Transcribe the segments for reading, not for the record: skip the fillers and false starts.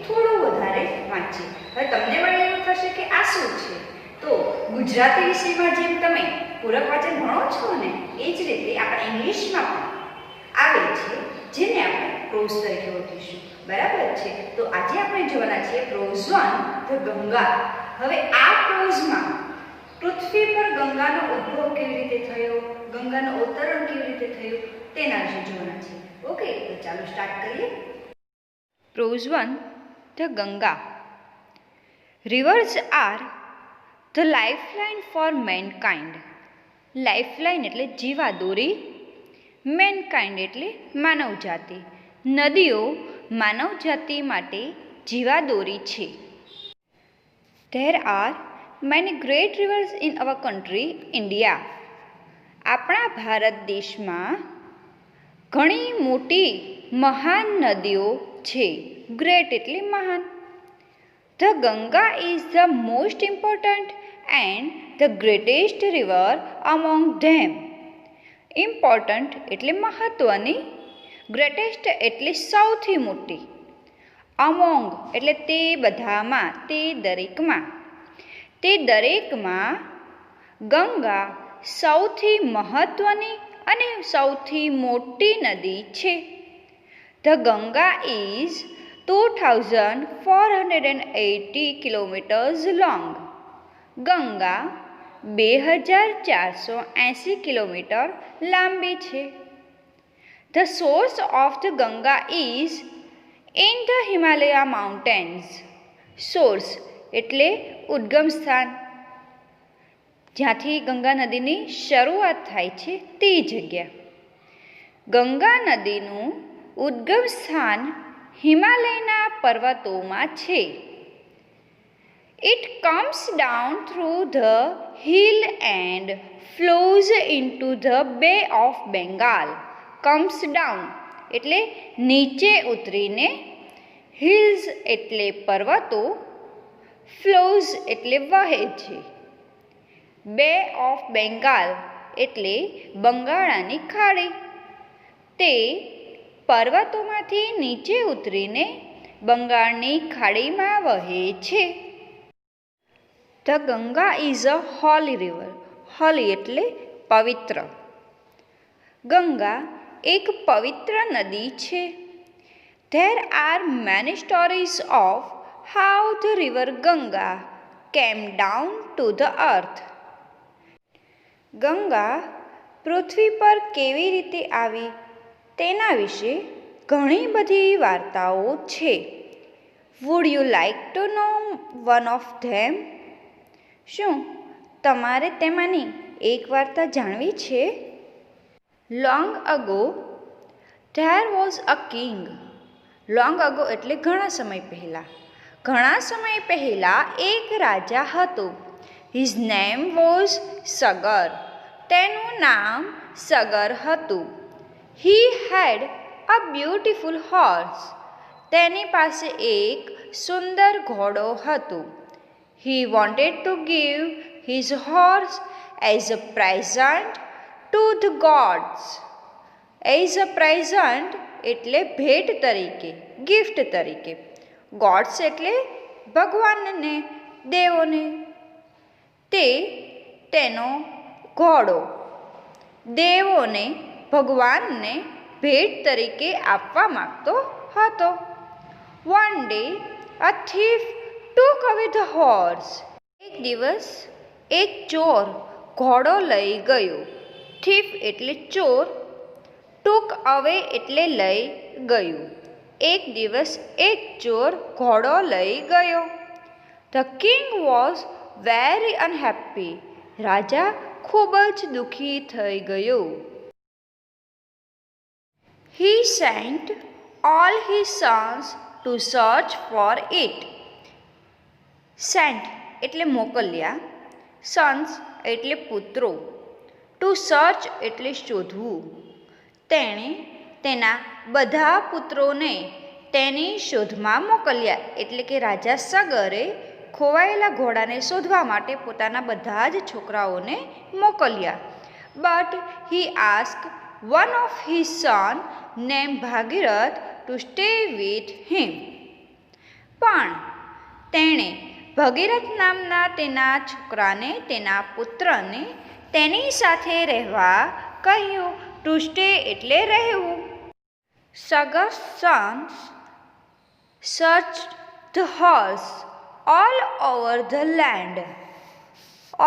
થોડું વધારે વાંચીએ. હવે તમને વળી એવું થશે કે આ શું છે? તો ગુજરાતી વિષયમાં જેમ તમે પૂરક વાચન ભણો છો ને એ જ રીતે આપણે ઇંગ્લિશમાં પણ આવે છે, જેને આપણે પ્રોઝ તરીકે ઓળખીશું. બરાબર છે? તો આજે આપણે જોવાના છીએ પ્રોઝ 1 ધ ગંગા. હવે આ પ્રોઝમાં પૃથ્વી પર ગંગાનો ઉદ્ભવ કેવી રીતે થયો, ગંગાનું અવતરણ કેવી રીતે થયું તેના વિશે જોવાના છે. ઓકે, તો ચાલો સ્ટાર્ટ કરીએ. Pros 1 the Ganga. Rivers are the lifeline for mankind. Lifeline એટલે જીવાદોરી, મેનકાઇન્ડ એટલે માનવજાતિ. નદીઓ માનવજાતિ માટે જીવાદોરી છે. There are many great rivers in our country, India. આપણા ભારત દેશમાં ઘણી મોટી મહાન નદીઓ છે. ગ્રેટ એટલે મહાન. The Ganga is the most important and the greatest river among them. Important એટલે મહત્વની, ગ્રેટેસ્ટ એટલે સૌથી મોટી, અમોંગ એટલે તે બધામાં, તે દરેકમાં. તે દરેકમાં ગંગા સૌથી મહત્વની અને સૌથી મોટી નદી છે. The Ganga is 2480 kilometers long. Ganga 2480 kilometre લાંબી છે. The source of the Ganga is in the Himalaya mountains. Source એટલે ઉદ્ગમ સ્થાન, જ્યાંથી ગંગા નદીની શરૂઆત થાય છે તે જગ્યા. ગંગા નદીનું ઉદ્ગમ સ્થાન હિમાલયના પર્વતોમાં છે. It comes down through the hill and flows into the Bay of Bengal. Comes down એટલે નીચે ઉતરીને, hills એટલે પર્વતો, flows એટલે વહે છે, Bay of Bengal એટલે બંગાળાની ખાડી. તે પર્વતોમાંથી નીચે ઉતરીને બંગાળની ખાડીમાં વહે છે. The Ganga is a holy river. Holi એટલે પવિત્ર. ગંગા એક પવિત્ર નદી છે. There are many stories of how the river Ganga came down to the earth. Ganga પૃથ્વી પર કેવી રીતે આવી તેના વિશે ઘણી બધી વાર્તાઓ છે. Would you like to know one of them? શું તમારે તેમાંની એક વાર્તા જાણવી છે? Long ago there was a king. Long ago એટલે ઘણા સમય પહેલાં. ઘણા સમય પહેલાં એક રાજા હતો. His name was Sagar. તેનું નામ સગર હતું. He had a beautiful horse. તેની પાસે એક સુંદર ઘોડો હતો. He wanted to give his horse as a present to the gods. As a present એટલે ભેટ તરીકે, ગિફ્ટ તરીકે. ગોડ્સ એટલે ભગવાનને, દેવોને. તે તેનો ઘોડો દેવોને, ભગવાનને ભેટ તરીકે આપવા માંગતો હતો. One day a thief took away the horse. એક દિવસ એક ચોર ઘોડો લઈ ગયો. thief એટલે ચોર, took away એટલે લઈ ગયું. એક દિવસ એક ચોર ઘોડો લઈ ગયો. The king was very unhappy. રાજા ખૂબ જ દુઃખી થઈ ગયો. He sent all his sons to search for it. Sent એટલે મોકલ્યા, sons એટલે પુત્રો, to search એટલે શોધવું. તેણે તેના બધા પુત્રોને તેની શોધમાં મોકલ્યા. એટલે કે રાજા સગરે ખોવાયેલા ઘોડાને શોધવા માટે પોતાના બધા જ છોકરાઓને મોકલ્યા. But he asked one of his son named Bhagirath to stay with him. પણ તેણે ભગીરથ નામના તેના છોકરાને, તેના પુત્રને તેની સાથે રહેવા કહ્યું. ટુ સ્ટે એટલે રહેવું. Sagar's sons searched the horse all over the land.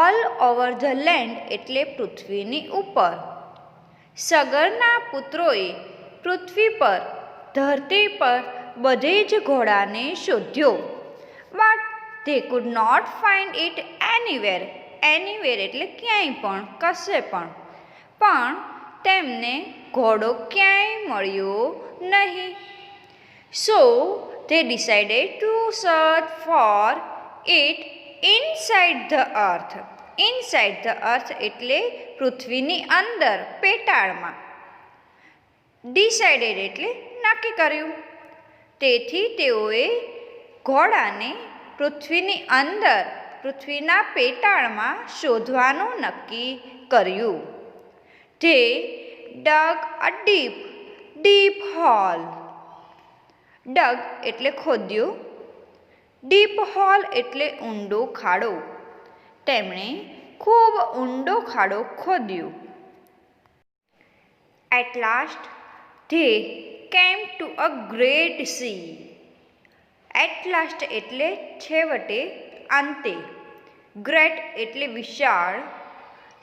All over the land એટલે પૃથ્વીની ઉપર. સગરના પુત્રોએ પૃથ્વી પર, ધરતી પર બધે જ ઘોડાને શોધ્યો. But they could not find it anywhere. Anywhere એટલે ક્યાંય પણ, કશે પણ. પણ તેમને ઘોડો ક્યાંય મળ્યો નહીં. So they decided to search for it inside the earth. Inside the earth એટલે પૃથ્વીની અંદર, પેટાળમાં. Decided એટલે નક્કી કર્યું. તેથી તેઓએ ઘોડાને પૃથ્વીની અંદર, પૃથ્વીના પેટાળમાં શોધવાનું નક્કી કર્યું. They dug a deep, deep hole. Dug એટલે ખોદ્યું. ડીપ હોલ એટલે ઊંડો ખાડો. તેમણે ખૂબ ઊંડો ખાડો ખોદ્યો. At last they came to a great sea. At last એટલે છેવટે, અંતે. ગ્રેટ એટલે વિશાળ.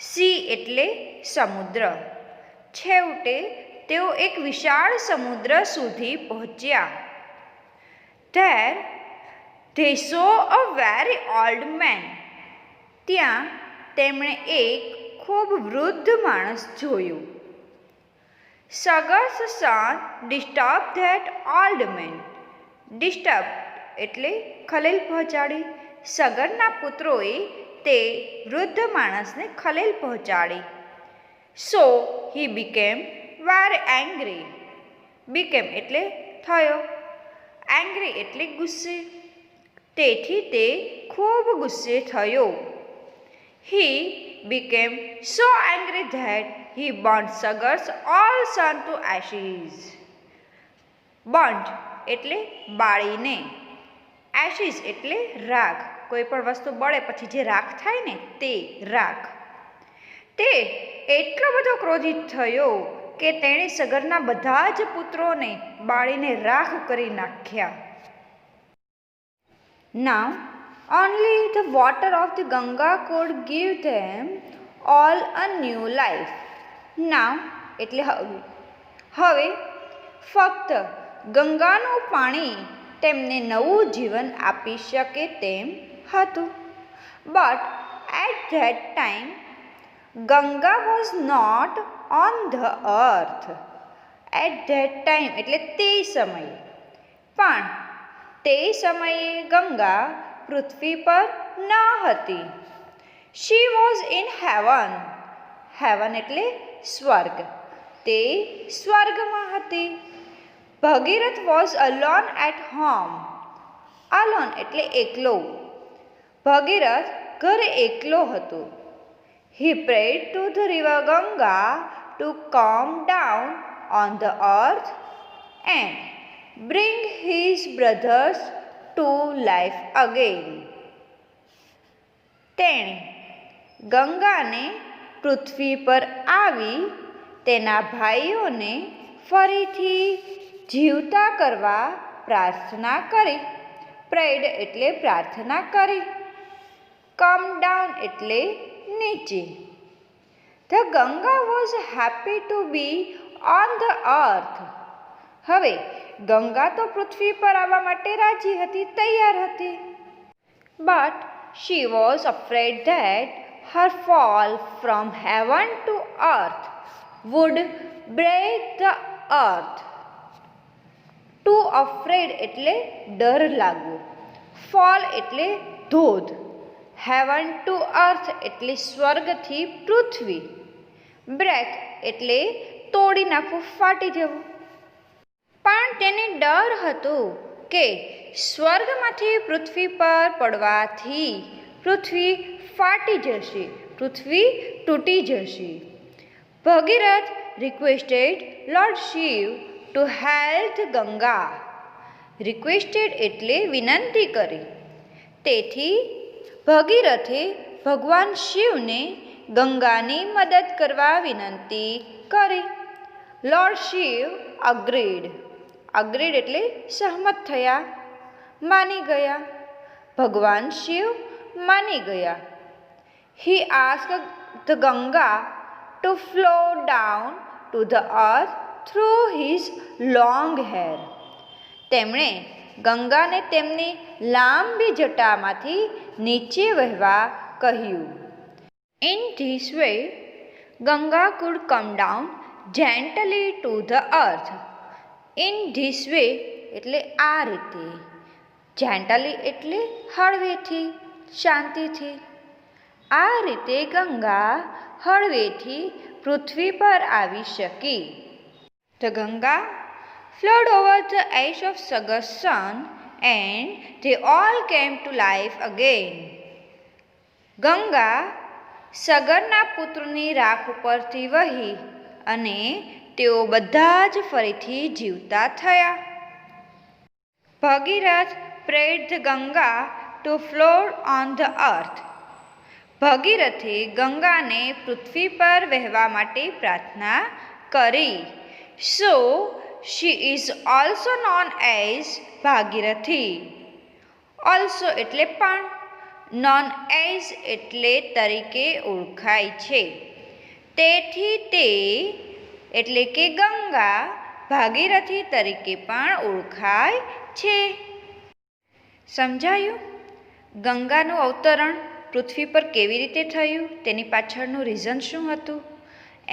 સી એટલે સમુદ્ર. છેવટે તેઓ એક વિશાળ સમુદ્ર સુધી પહોંચ્યા. There they saw a very old man. ત્યાં તેમણે એક ખૂબ વૃદ્ધ માણસ જોયું. Sagar's son disturbed that old man. Disturb એટલે ખલેલ પહોંચાડી. સગરના પુત્રોએ તે વૃદ્ધ માણસને ખલેલ પહોંચાડી. So he became very angry. Became એટલે થયો. Angry એટલે ગુસ્સે. તેથી તે ખૂબ ગુસ્સે થયો. He became so angry that he burnt Sagar's all son to ashes. Burnt એટલે બાળીને. Ashes એટલે રાખ. કોઈ પણ વસ્તુ બળે પછી જે રાખ થાય ને તે રાખ. તે એટલો બધો ક્રોધિત થયો કે તેણે સગરના બધા જ પુત્રોને બાળીને રાખ કરી નાખ્યા. Now only the water of the Ganga could give them all a new life. Now એટલે હવે. હવે ફક્ત ગંગાનું પાણી તેમને નવું જીવન આપી શકે તેમ હતું. But at that time Ganga was not on the earth. At that time એટલે તે સમયે. પણ તે સમયે ગંગા પૃથ્વી પર ન હતી. She was in heaven. Heaven એટલે સ્વર્ગ. તે સ્વર્ગમાં હતી. ભગીરથ was alone at home. Alone એટલે એકલો. ભગીરથ ઘરે એકલો હતો. He prayed to the river Ganga to come down on the earth and bring his brothers to life again. તેણે ગંગાને પૃથ્વી પર આવી તેના ભાઈઓને ફરીથી જીવતા કરવા પ્રાર્થના કરી. પ્રેડ એટલે પ્રાર્થના કરી. કમ ડાઉન એટલે નીચે. The Ganga was happy to be on the earth. હવે ગંગા તો પૃથ્વી પર આવવા માટે રાજી હતી, તૈયાર હતી. But she was afraid that her fall from heaven to earth would break the earth. Too afraid એટલે ડર લાગવો. Fall એટલે ધોધ. Heaven to earth એટલે સ્વર્ગથી પૃથ્વી. બ્રેક એટલે તોડી નાખવું, ફાટી જવું. પણ તેને ડર હતો કે સ્વર્ગમાંથી પૃથ્વી પર પડવાથી પૃથ્વી ફાટી જશે, પૃથ્વી તૂટી જશે. ભગીરથ requested Lord Shiv to help Ganga. Requested એટલે વિનંતી કરી. તેથી ભગીરથે ભગવાન શિવને ગંગાની મદદ કરવા વિનંતી કરી. Lord Shiv agreed. અગ્રીડ એટલે સહમત થયા, માની ગયા. ભગવાન શિવ માની ગયા. He asked the Ganga to flow down to the earth through his long hair. તેમણે ગંગાને તેમની લાંબી જટામાંથી નીચે વહેવા કહ્યું. In this way Ganga could come down gently to the earth. In this way એટલે આ રીતે, જેન્ટલી એટલે હળવેથી, શાંતિથી. આ રીતે ગંગા હળવેથી પૃથ્વી પર આવી શકી. The Ganga flowed over the ash of Sagar's son and they all came to life again. Ganga સગરના પુત્રની રાખ ઉપરથી વહી અને તેઓ બધા જ ફરીથી જીવતા થયા. ભગીરથ prayed the Ganga to flow on the earth. ભગીરથે ગંગાને પૃથ્વી પર વહેવા માટે પ્રાર્થના કરી. So she is also known as Bhagirathi. also એટલે પણ, known as એટલે તરીકે ઓળખાય છે. તેથી તે એટલે કે ગંગા ભાગીરથી તરીકે પણ ઓળખાય છે. સમજાયું? ગંગાનું અવતરણ પૃથ્વી પર કેવી રીતે થયું, તેની પાછળનું રીઝન શું હતું?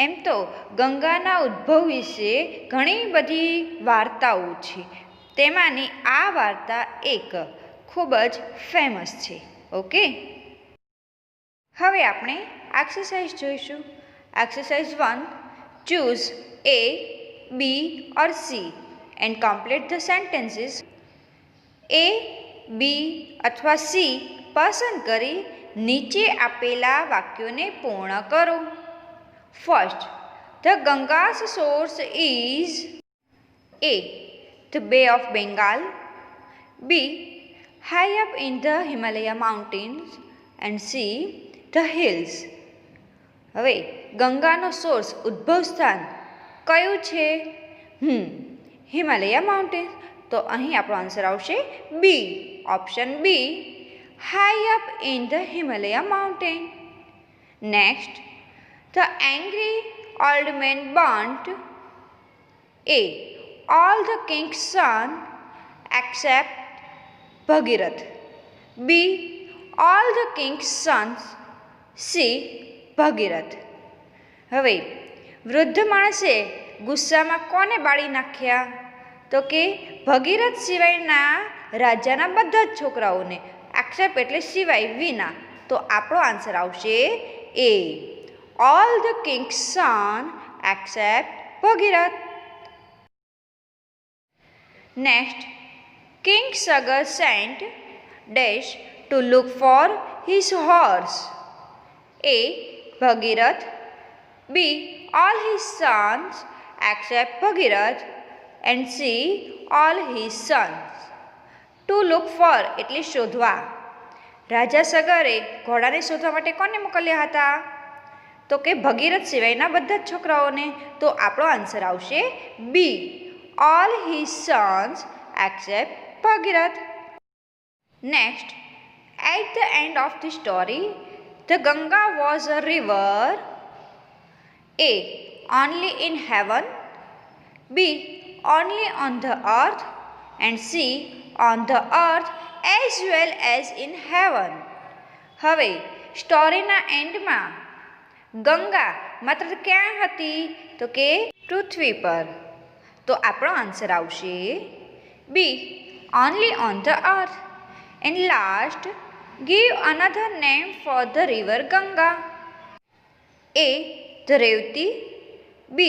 એમ તો ગંગાના ઉદ્ભવ વિશે ઘણી બધી વાર્તાઓ છે. તેમાંની આ વાર્તા એક ખૂબ જ ફેમસ છે. ઓકે, હવે આપણે એક્સરસાઇઝ જોઈશું. Exercise 1, choose A, B or C and complete the sentences. A, B અથવા C પસંદ કરી નીચે આપેલા વાક્યોને પૂર્ણ કરો. First, the Ganga's source is A, the Bay of Bengal, B, high up in the Himalaya mountains and C, the hills. હવે ગંગાનો source ઉદ્ભવ સ્થાન કયું છે? હિમાલયા માઉન્ટેન. તો અહીં આપણો આન્સર આવશે B, option B, high up in the Himalaya mountain. Next, the angry old man burnt A, all the king's son except Bhagirath, B, all the king's sons, C, Bhagirath. હવે વૃદ્ધ માણસે ગુસ્સામાં કોને બાળી નાખ્યા? તો કે ભગીરથ સિવાયના રાજાના બધા જ છોકરાઓને. એક્સેપ્ટ એટલે સિવાય, વિના. તો આપણો આન્સર આવશે એ, all the king's son except Bhagirath. Next, King Sagar sent dash to look for his horse. A, Bhagirath, B, all his sons except Bhagirath and C, all his sons. To look for એટલે શોધવા. રાજા સગરે ઘોડાને શોધવા માટે કોને મોકલ્યા હતા? તો કે ભગીરથ સિવાયના બધા જ છોકરાઓને. તો આપણો આન્સર આવશે બી, all his sons except Bhagirath. Next, at the end of the story, the Ganga was a river A, only in heaven, B, only on the earth and C, on the earth as well as in heaven. હવે સ્ટોરીના એન્ડમાં ગંગા માત્ર ક્યાં હતી? તો કે પૃથ્વી પર. તો આપણો આન્સર આવશે બી, only on the earth. And last, give another name for the river Ganga. A, the Revati, B,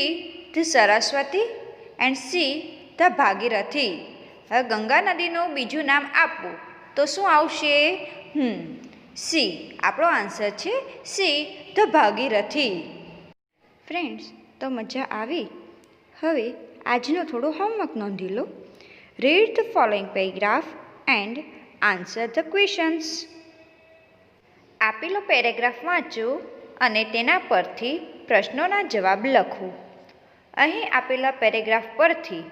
the Saraswati and C, the Bhagirathi. હવે ગંગા નદીનું બીજું નામ આપવું તો શું આવશે? સી. આપણો આન્સર છે સી, ધ ભાગીરથી. ફ્રેન્ડ્સ, તો મજા આવી? હવે આજનો થોડો હોમવર્ક નોંધી લો. Read the following paragraph and answer the questions. આપેલો પેરેગ્રાફ વાંચો અને તેના પરથી પ્રશ્નોના જવાબ લખો. અહીં આપેલા પેરેગ્રાફ પરથી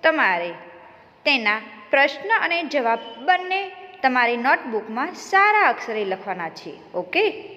તમારે તેના પ્રશ્ન અને જવાબ બંને તમારી નોટબુકમાં સારા અક્ષરે લખવાના છે. ઓકે.